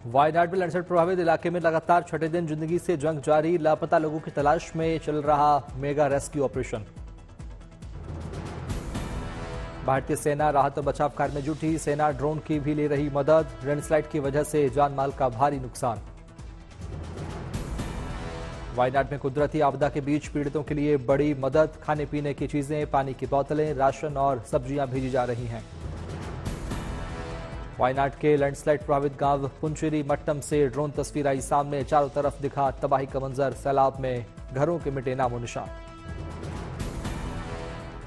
वायनाड में लैंडस्लाइड प्रभावित इलाके में लगातार छठे दिन जिंदगी से जंग जारी। लापता लोगों की तलाश में चल रहा मेगा रेस्क्यू ऑपरेशन। भारतीय सेना राहत और बचाव कार्य में जुटी। सेना ड्रोन की भी ले रही मदद। लैंडस्लाइड की वजह से जान माल का भारी नुकसान। वायनाड में कुदरती आपदा के बीच पीड़ितों के लिए बड़ी मदद। खाने पीने की चीजें, पानी की बोतलें, राशन और सब्जियां भेजी जा रही हैं। वायनाड के लैंडस्लाइड प्रभावित गांव पुंचेरी मट्टम से ड्रोन तस्वीर आई सामने। चारों तरफ दिखा तबाही का मंजर। सैलाब में घरों के मिटे नामो निशान।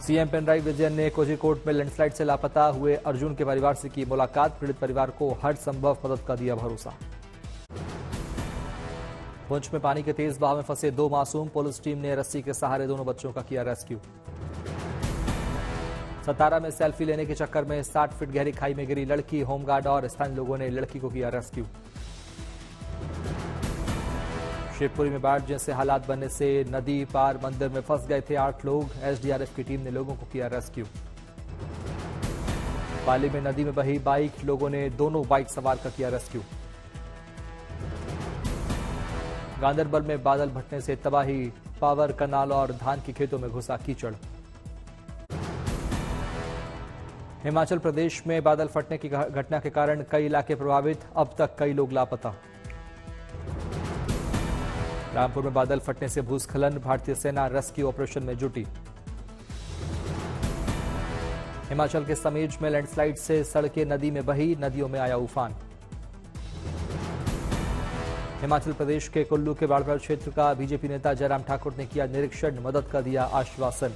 सीएम पिनराई विजयन ने कोझिकोड में लैंडस्लाइड से लापता हुए अर्जुन के परिवार से की मुलाकात। पीड़ित परिवार को हर संभव मदद का दिया भरोसा। पुंछ में पानी के तेज बहाव में फंसे 2 मासूम। पुलिस टीम ने रस्सी के सहारे दोनों बच्चों का किया रेस्क्यू। सतारा में सेल्फी लेने के चक्कर में 60 फीट गहरी खाई में गिरी लड़की। होमगार्ड और स्थानीय लोगों ने लड़की को किया रेस्क्यू। शिवपुरी में बाढ़ जैसे हालात बनने से नदी पार मंदिर में फंस गए थे 8 लोग। एसडीआरएफ की टीम ने लोगों को किया रेस्क्यू। पाली में नदी में बही बाइक। लोगों ने दोनों बाइक सवार का किया रेस्क्यू। गांदरबल में बादल फटने से तबाही। पावर कनाल और धान के खेतों में घुसा कीचड़। हिमाचल प्रदेश में बादल फटने की घटना के कारण कई इलाके प्रभावित। अब तक कई लोग लापता। रामपुर में बादल फटने से भूस्खलन। भारतीय सेना रेस्क्यू ऑपरेशन में जुटी। हिमाचल के समीज में लैंडस्लाइड से सड़कें नदी में बही। नदियों में आया उफान। हिमाचल प्रदेश के कुल्लू के बाढ़ क्षेत्र का बीजेपी नेता जयराम ठाकुर ने किया निरीक्षण। मदद का दिया आश्वासन।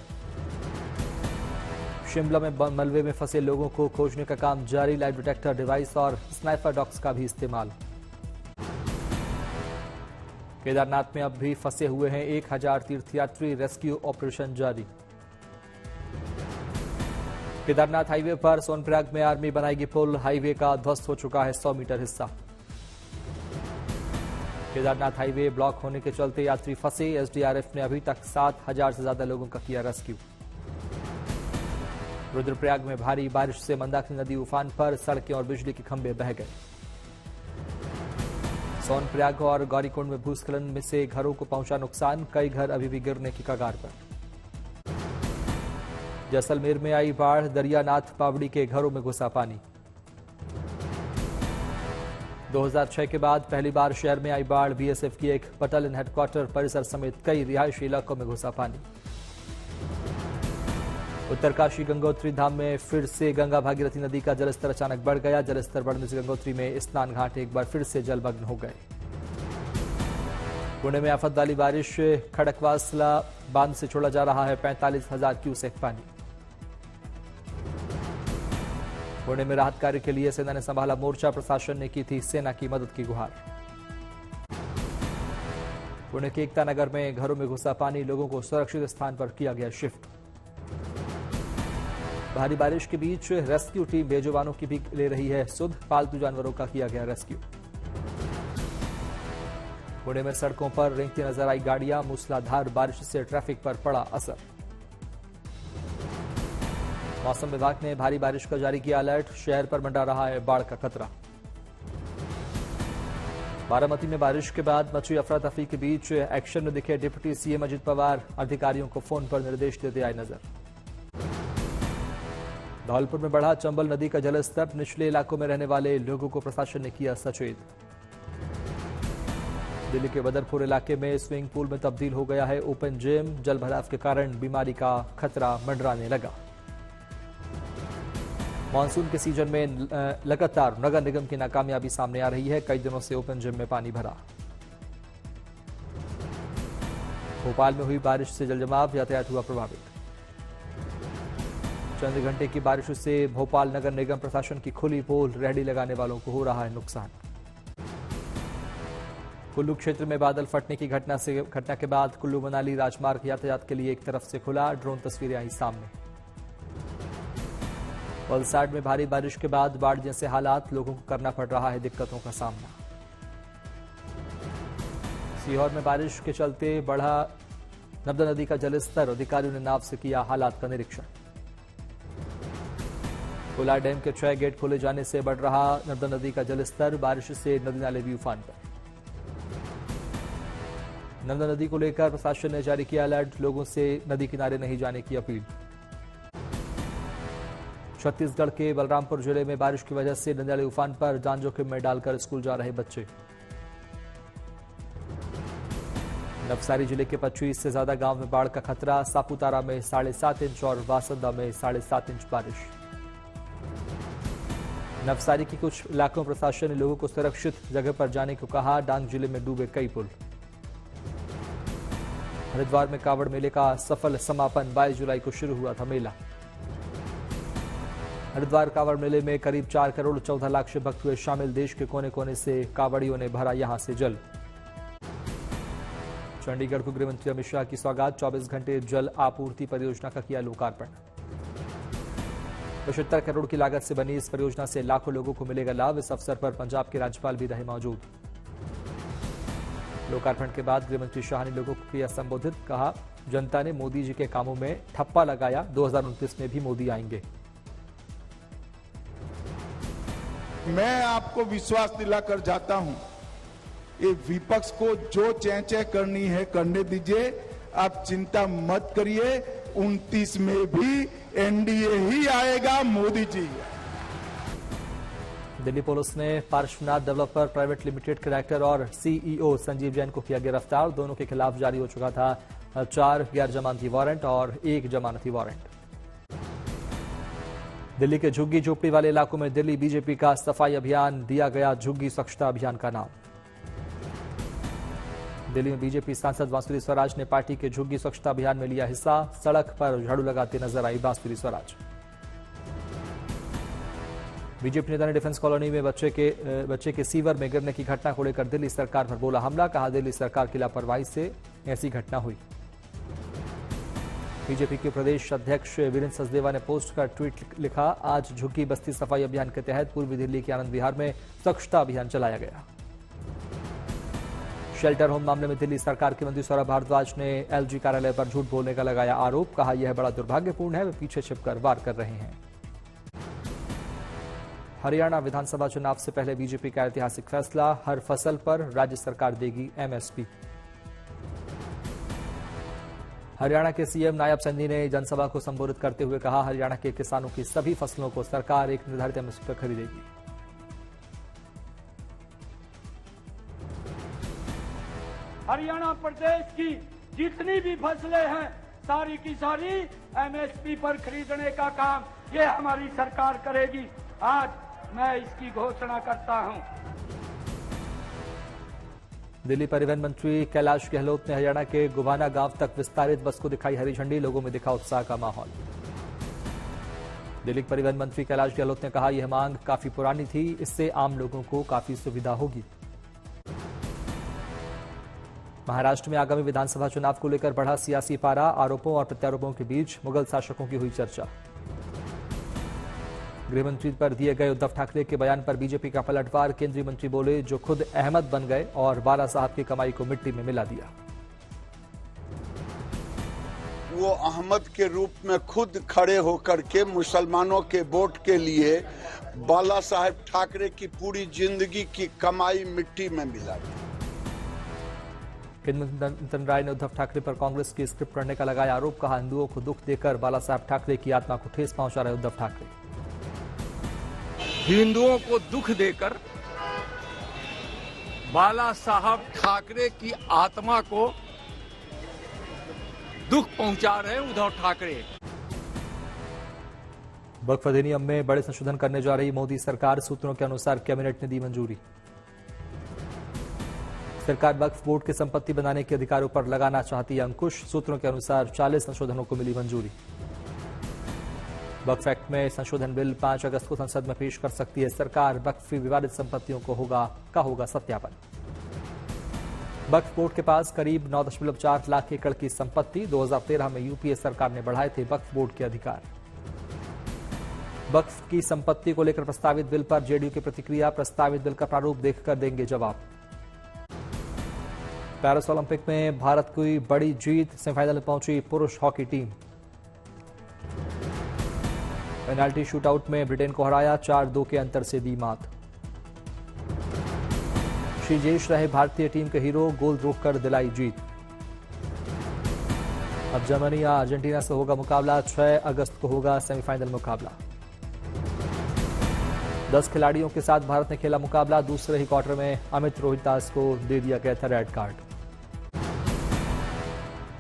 शिमला में मलबे में फंसे लोगों को खोजने का काम जारी। लाइव डिटेक्टर डिवाइस और स्नाइपर डॉग्स का भी इस्तेमाल। केदारनाथ में अब भी फंसे हुए हैं 1000 तीर्थयात्री। रेस्क्यू ऑपरेशन जारी। केदारनाथ हाईवे पर सोनप्रयाग में आर्मी बनाएगी पुल। हाईवे का ध्वस्त हो चुका है 100 मीटर हिस्सा। केदारनाथ हाईवे ब्लॉक होने के चलते यात्री फंसे। एसडीआरएफ ने अभी तक 7000 से ज्यादा लोगों का किया रेस्क्यू। रुद्रप्रयाग में भारी बारिश से मंदाकिनी नदी उफान पर। सड़कें और बिजली के खंभे बह गए। सोनप्रयाग और गौरीकुंड में भूस्खलन में से घरों को पहुंचा नुकसान। कई घर अभी भी गिरने की कगार पर। जैसलमेर में आई बाढ़। दरियानाथ पावड़ी के घरों में घुसा पानी। 2006 के बाद पहली बार शहर में आई बाढ़। बीएसएफ की एक बटालियन हेडक्वार्टर परिसर समेत कई रिहायशी इलाकों में घुसा पानी। उत्तरकाशी गंगोत्री धाम में फिर से गंगा भागीरथी नदी का जलस्तर अचानक बढ़ गया। जलस्तर बढ़ने से गंगोत्री में स्नान घाट एक बार फिर से जलमग्न हो गए। पुणे में आफत वाली बारिश। खड़कवासला बांध से छोड़ा जा रहा है 45,000 क्यूसेक पानी। पुणे में राहत कार्य के लिए सेना ने संभाला मोर्चा। प्रशासन ने की थी सेना की मदद की गुहार। पुणे के एकता नगर में घरों में घुसा पानी। लोगों को सुरक्षित स्थान पर किया गया शिफ्ट। भारी बारिश के बीच रेस्क्यू टीम बेजुबानों की भी ले रही है सुध। पालतू जानवरों का किया गया रेस्क्यू। पुणे में सड़कों पर रेंगती नजर आई गाड़ियां। मूसलाधार बारिश से ट्रैफिक पर पड़ा असर। मौसम विभाग ने भारी बारिश का जारी किया अलर्ट। शहर पर मंडरा रहा है बाढ़ का खतरा। बारामती में बारिश के बाद मची अफरा तफरी के बीच एक्शन में दिखे डिप्टी सीएम अजित पवार। अधिकारियों को फोन पर निर्देश देते आए नजर। धौलपुर में बढ़ा चंबल नदी का जलस्तर। निचले इलाकों में रहने वाले लोगों को प्रशासन ने किया सचेत। दिल्ली के बदरपुर इलाके में स्विमिंग पूल में तब्दील हो गया है ओपन जिम। जल भराव के कारण बीमारी का खतरा मंडराने लगा। मानसून के सीजन में लगातार नगर निगम की नाकामयाबी सामने आ रही है। कई दिनों से ओपन जिम में पानी भरा। भोपाल में हुई बारिश से जलजमाव। यातायात हुआ प्रभावित। चंद घंटे की बारिश से भोपाल नगर निगम प्रशासन की खुली पोल। रेहड़ी लगाने वालों को हो रहा है नुकसान। कुल्लू क्षेत्र में बादल फटने की घटना के बाद कुल्लू मनाली राजमार्ग यातायात के लिए एक तरफ से खुला। ड्रोन तस्वीरें आई सामने। वलसाड में भारी बारिश के बाद बाढ़ जैसे हालात। लोगों को करना पड़ रहा है दिक्कतों का सामना। सीहोर में बारिश के चलते बढ़ा नर्मदा नदी का जलस्तर। अधिकारियों ने नाव से किया हालात का निरीक्षण। कोला डैम के 6 गेट खोले जाने से बढ़ रहा नर्मदा नदी का जलस्तर। बारिश से नदी नाले भी उफान पर। नर्मदा नदी को लेकर प्रशासन ने जारी किया अलर्ट। लोगों से नदी किनारे नहीं जाने की अपील। छत्तीसगढ़ के बलरामपुर जिले में बारिश की वजह से नदी नाले उफान पर। जान जोखिम में डालकर स्कूल जा रहे बच्चे। नवसारी जिले के 25 से ज्यादा गांव में बाढ़ का खतरा। सापुतारा में 7.5 इंच और वासंदा में 7.5 इंच बारिश। नवसारी के कुछ इलाकों में प्रशासन ने लोगों को सुरक्षित जगह पर जाने को कहा। डांग जिले में डूबे कई पुल। हरिद्वार में कांवड़ मेले का सफल समापन। 22 जुलाई को शुरू हुआ था मेला। हरिद्वार कांवड़ मेले में करीब 4 करोड़ 14 लाख से भक्त हुए शामिल। देश के कोने कोने से कांवड़ियों ने भरा यहां से जल। चंडीगढ़ को गृहमंत्री अमित शाह की सौगात। 24 घंटे जल आपूर्ति परियोजना का किया लोकार्पण। 75 करोड़ की लागत से बनी इस परियोजना से लाखों लोगों को मिलेगा लाभ। इस अवसर पर पंजाब के राज्यपाल भी रहे मौजूद। लोकार्पण के बाद गृहमंत्री शाह ने लोगों को किया संबोधित। कहा, जनता ने मोदी जी के कामों में ठप्पा लगाया। 2029 में भी मोदी आएंगे। मैं आपको विश्वास दिलाकर जाता हूं, ये विपक्ष को जो चेंचे करनी है करने दीजिए। आप चिंता मत करिए, 29 में भी एनडीए ही आएगा, मोदी जी। दिल्ली पुलिस ने पार्श्वनाथ डेवलपर प्राइवेट लिमिटेड के डायरेक्टर और सीईओ संजीव जैन को किया गिरफ्तार। दोनों के खिलाफ जारी हो चुका था 4 गैर जमानती वारंट और 1 जमानती वारंट। दिल्ली के झुग्गी झोपड़ी वाले इलाकों में दिल्ली बीजेपी का सफाई अभियान। दिया गया झुग्गी स्वच्छता अभियान का नाम। दिल्ली में बीजेपी सांसद बांसुरी स्वराज ने पार्टी के झुग्गी स्वच्छता अभियान में लिया हिस्सा। सड़क पर झाड़ू लगाते नजर आई बांसुरी स्वराज। बीजेपी नेता ने डिफेंस कॉलोनी में बच्चे के सीवर में गिरने की घटना को लेकर दिल्ली सरकार पर बोला हमला। कहा, दिल्ली सरकार की लापरवाही से ऐसी घटना हुई। बीजेपी के प्रदेश अध्यक्ष वीरेंद्र सचदेवा ने पोस्ट कर ट्वीट लिखा, आज झुग्गी बस्ती सफाई अभियान के तहत पूर्वी दिल्ली के आनंद विहार में स्वच्छता अभियान चलाया गया। शेल्टर होम मामले में दिल्ली सरकार के मंत्री सौरभ भारद्वाज ने एलजी कार्यालय पर झूठ बोलने का लगाया आरोप। कहा, यह बड़ा दुर्भाग्यपूर्ण है, वे पीछे छिपकर वार कर रहे हैं। हरियाणा विधानसभा चुनाव से पहले बीजेपी का ऐतिहासिक फैसला। हर फसल पर राज्य सरकार देगी एमएसपी। हरियाणा के सीएम नायब सैनी ने जनसभा को संबोधित करते हुए कहा, हरियाणा के किसानों की सभी फसलों को सरकार एक निर्धारित एमएसपी पर खरीदेगी। हरियाणा प्रदेश की जितनी भी फसलें हैं सारी की सारी एमएसपी पर खरीदने का काम ये हमारी सरकार करेगी। आज मैं इसकी घोषणा करता हूं। दिल्ली परिवहन मंत्री कैलाश गहलोत ने हरियाणा के गुबाना गांव तक विस्तारित बस को दिखाई हरी झंडी। लोगों में दिखा उत्साह का माहौल। दिल्ली परिवहन मंत्री कैलाश गहलोत ने कहा, यह मांग काफी पुरानी थी, इससे आम लोगों को काफी सुविधा होगी। महाराष्ट्र में आगामी विधानसभा चुनाव को लेकर बढ़ा सियासी पारा। आरोपों और प्रत्यारोपों के बीच मुगल शासकों की हुई चर्चा। गृहमंत्री पर दिए गए उद्धव ठाकरे के बयान पर बीजेपी का पलटवार। केंद्रीय मंत्री बोले, जो खुद अहमद बन गए और बाला साहब की कमाई को मिट्टी में मिला दिया। वो अहमद के रूप में खुद खड़े होकर के मुसलमानों के वोट के लिए बाला साहब ठाकरे की पूरी जिंदगी की कमाई मिट्टी में मिला दी। केंद्रीय मंत्री राय ने उद्धव ठाकरे पर कांग्रेस की स्क्रिप्ट पढ़ने का लगाया आरोप। कहा, हिंदुओं को दुख देकर बाला साहब ठाकरे की आत्मा को ठेस पहुंचा रहे उद्धव ठाकरे। हिंदुओं को दुख देकर बाला साहब ठाकरे की आत्मा को दुख पहुंचा रहे उद्धव ठाकरे। वक्फ अधिनियम में बड़े संशोधन करने जा रही मोदी सरकार। सूत्रों के अनुसार कैबिनेट ने दी मंजूरी। सरकार वक्फ बोर्ड की संपत्ति बनाने के अधिकारों पर लगाना चाहती है अंकुश। सूत्रों के अनुसार 40 संशोधनों को मिली मंजूरी। वक्फ एक्ट में संशोधन बिल 5 अगस्त को संसद में पेश कर सकती है सरकार। वक्फ विवादित संपत्तियों को होगा सत्यापन। वक्फ बोर्ड के पास करीब 9.4 लाख एकड़ की संपत्ति। 2013 में यूपीए सरकार ने बढ़ाए थे वक्फ बोर्ड के अधिकार। वक्फ की संपत्ति को लेकर प्रस्तावित बिल पर जेडीयू की प्रतिक्रिया। प्रस्तावित बिल का प्रारूप देखकर देंगे जवाब। पेरिस ओलंपिक में भारत की बड़ी जीत। सेमीफाइनल में पहुंची पुरुष हॉकी टीम। पेनाल्टी शूटआउट में ब्रिटेन को हराया, 4-2 के अंतर से दी मात। श्रीजेश रहे भारतीय टीम के हीरो, गोल रोककर दिलाई जीत। अब जर्मनी या अर्जेंटीना से होगा मुकाबला, 6 अगस्त को होगा सेमीफाइनल मुकाबला। 10 खिलाड़ियों के साथ भारत ने खेला मुकाबला, दूसरे ही क्वार्टर में अमित रोहितदास को दे दिया गया था रेड कार्ड।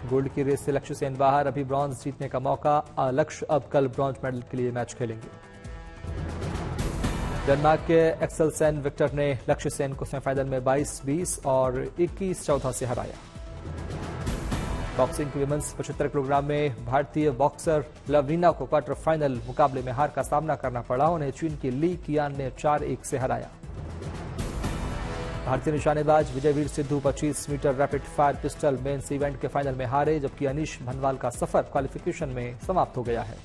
गोल्ड की रेस से लक्ष्य सेन बाहर, अभी ब्रॉन्ज जीतने का मौका। लक्ष्य अब कल ब्रॉन्ज मेडल के लिए मैच खेलेंगे। डेनमार्क के एक्सेल सेन विक्टर ने लक्ष्य सेन को सेमीफाइनल में 22-20 और 21-14 से हराया। बॉक्सिंग के विमेंस 75 किलोग्राम में भारतीय बॉक्सर लवलीना को क्वार्टर फाइनल मुकाबले में हार का सामना करना पड़ा। उन्हें चीन की ली कियान ने 4-1 से हराया। भारतीय निशानेबाज Vijayveer Sidhu 25 metre rapid fire pistol men's event के फाइनल में हारे, जबकि अनीश भनवाल का सफर क्वालिफिकेशन में समाप्त हो गया है।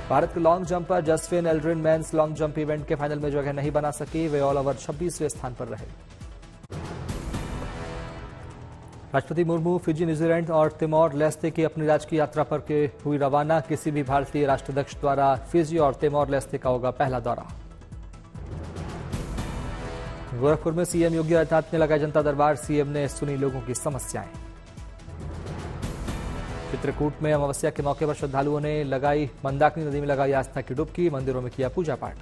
भारत के long jumper Jeswin Aldrin men's long jump event के फाइनल में जगह नहीं बना सके, वे ऑल ओवर 26वें स्थान पर रहे। राष्ट्रपति मुर्मू फिजी, न्यूजीलैंड और तिमोर लेस्ते की अपनी राजकीय यात्रा पर के हुई रवाना। किसी भी भारतीय राष्ट्राध्यक्ष द्वारा फिजी और तिमोर लेस्ते का होगा पहला दौरा। गोरखपुर में सीएम योगी आदित्यनाथ ने लगाया जनता दरबार, सीएम ने सुनी लोगों की समस्याएं। चित्रकूट में अमावस्या के मौके पर श्रद्धालुओं ने लगाई मंदाकिनी नदी में लगाई आस्था की डुबकी, मंदिरों में किया पूजा पाठ।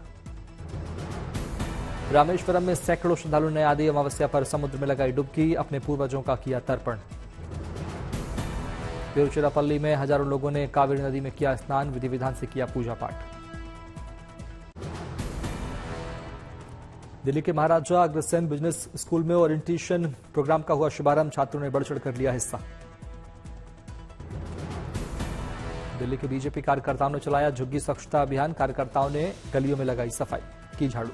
रामेश्वरम में सैकड़ों श्रद्धालुओं ने आदि अमावस्या पर समुद्र में लगाई डुबकी, अपने पूर्वजों का किया तर्पण। तिरुचिरापल्ली में हजारों लोगों ने कावेरी नदी में किया स्नान, विधि विधान से किया पूजा पाठ। दिल्ली के महाराजा अग्रसेन बिजनेस स्कूल में ओरिएंटेशन प्रोग्राम का हुआ शुभारंभ, छात्रों ने बढ़ चढ़कर लिया हिस्सा। दिल्ली के बीजेपी कार्यकर्ताओं ने चलाया झुग्गी स्वच्छता अभियान, कार्यकर्ताओं ने गलियों में लगाई सफाई, की झाड़ू।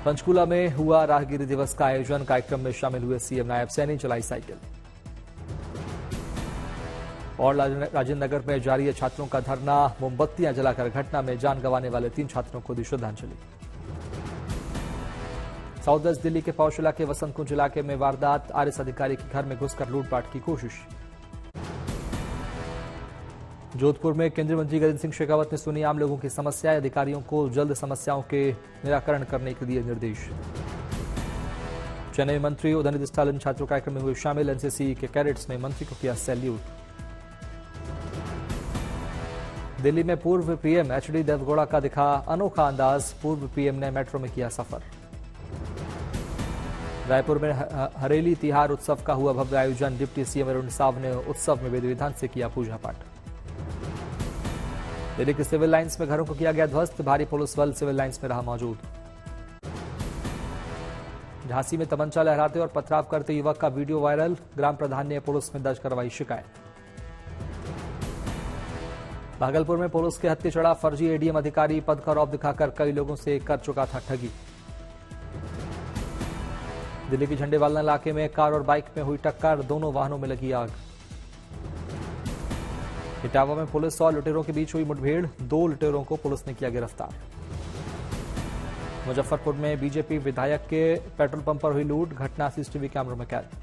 पंचकूला में हुआ राहगीरी दिवस का आयोजन, कार्यक्रम में शामिल हुए सीएम नायब सैनी, चलाई साइकिल। और राजेंद्र नगर में जारी है छात्रों का धरना, मोमबत्तियां जलाकर घटना में जान गंवाने वाले 3 छात्रों को दी श्रद्धांजलि। साउथ वेस्ट दिल्ली के पौशला के वसंत कुंज इलाके में वारदात, आरएस अधिकारी के घर में घुसकर लूटपाट की कोशिश। जोधपुर में केंद्रीय मंत्री गजेंद्र सिंह शेखावत ने सुनी आम लोगों की समस्याएं, अधिकारियों को जल्द समस्याओं के निराकरण करने के दिए निर्देश। चेन्नई मंत्री उदयनिधि स्टालिन छात्रों कार्यक्रम में हुए शामिल, एनसीसी के कैडेट्स ने मंत्री को किया सैल्यूट। दिल्ली में पूर्व पीएम एचडी देवगौड़ा का दिखा अनोखा अंदाज, पूर्व पीएम ने मेट्रो में किया सफर। रायपुर में हरेली तिहार उत्सव का हुआ भव्य आयोजन, डिप्टी सीएम अरुण साव ने उत्सव में विधि विधान से किया पूजा पाठ। दिल्ली के सिविल लाइंस में घरों को किया गया ध्वस्त, भारी पुलिस बल सिविल लाइंस में रहा मौजूद। झांसी में तमंचा लहराते और पथराव करते युवक का वीडियो वायरल, ग्राम प्रधान ने पुलिस में दर्ज करवाई शिकायत। भागलपुर में पुलिस के हत्थे चढ़ा फर्जी एडीएम अधिकारी, पद का रौब दिखाकर कई लोगों से कर चुका था ठगी। दिल्ली के झंडेवाला इलाके में कार और बाइक में हुई टक्कर, दोनों वाहनों में लगी आग। इटावा में पुलिस और लुटेरों के बीच हुई मुठभेड़, 2 लुटेरों को पुलिस ने किया गिरफ्तार। मुजफ्फरपुर में बीजेपी विधायक के पेट्रोल पंप पर हुई लूट, घटना सीसीटीवी कैमरों में कैद।